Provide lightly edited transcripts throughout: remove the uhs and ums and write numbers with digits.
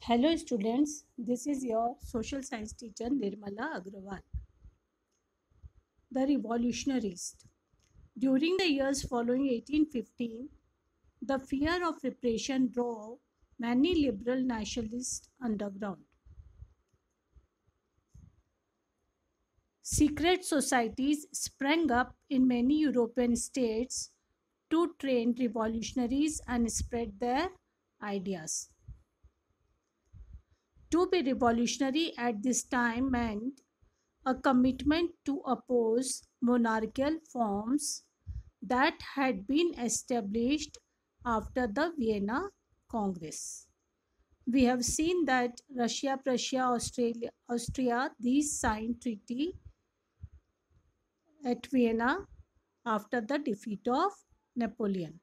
Hello students, this is your social science teacher Nirmala Agrawal. The revolutionists. During the years following 1815, the fear of repression drove many liberal nationalists underground. Secret societies sprang up in many European states to train revolutionaries and spread their ideas. To be revolutionary at this time meant a commitment to oppose monarchical forms that had been established after the Vienna Congress. We have seen that Russia, Prussia, Austria, these signed treaty at Vienna after the defeat of Napoleon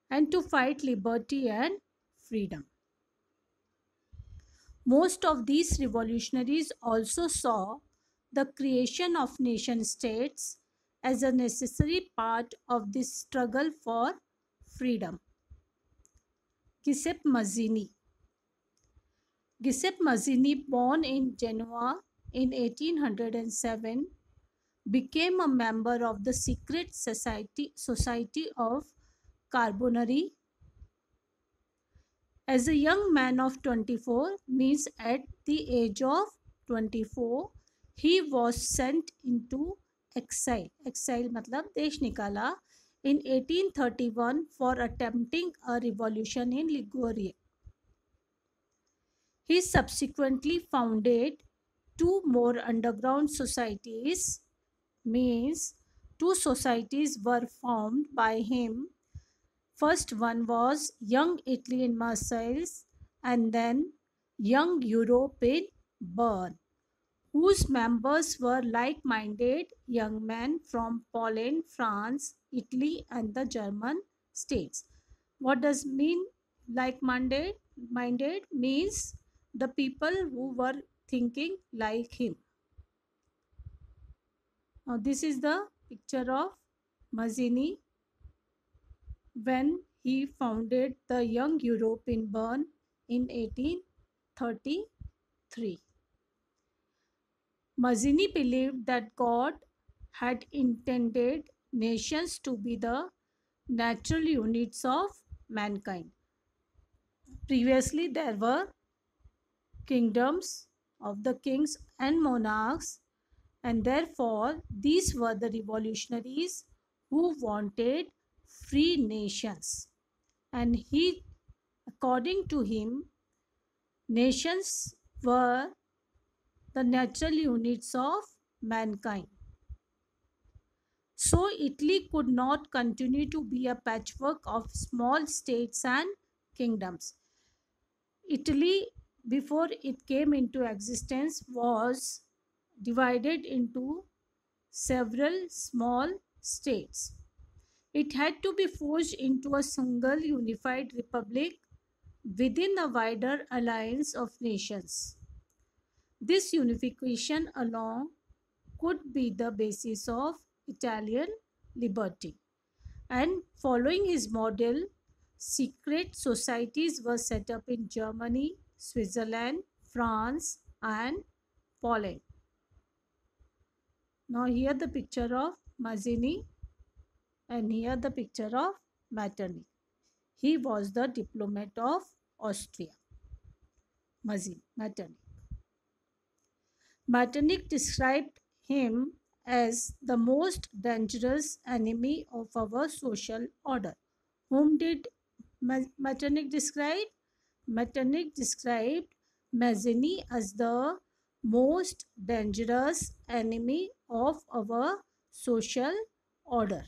and to fight liberty and freedom. Most of these revolutionaries also saw the creation of nation states as a necessary part of this struggle for freedom. Giuseppe Mazzini. Giuseppe Mazzini, born in Genoa in 1807, became a member of the secret society of Carbonari. As a young man of 24, means at the age of 24, he was sent into exile. Exile matlab desh nikala in 1831 for attempting a revolution in Liguria. He subsequently founded two more underground societies, means two societies were formed by him. First one was Young Italy in Marseilles and then Young Europe in Bern, whose members were like-minded young men from Poland, France, Italy and the German states. What does mean like-minded? Minded means the people who were thinking like him. Now this is the picture of Mazzini when he founded the Young Europe in Bern in 1833. Mazzini believed that God had intended nations to be the natural units of mankind. Previously, there were kingdoms of the kings and monarchs, and therefore these were the revolutionaries who wanted free nations. And he, according to him, nations were the natural units of mankind. So Italy could not continue to be a patchwork of small states and kingdoms. Italy, before it came into existence, was divided into several small states. It had to be forged into a single unified republic within a wider alliance of nations. This unification alone could be the basis of Italian liberty. And following his model, secret societies were set up in Germany, Switzerland, France, and Poland. Now here the picture of Mazzini and here the picture of Metternich. He was the diplomat of Austria. Metternich. Metternich described him as the most dangerous enemy of our social order. Whom did Metternich describe? Metternich described Mazzini as the most dangerous enemy of our social order.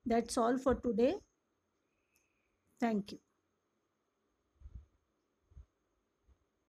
That's all for today. Thank you.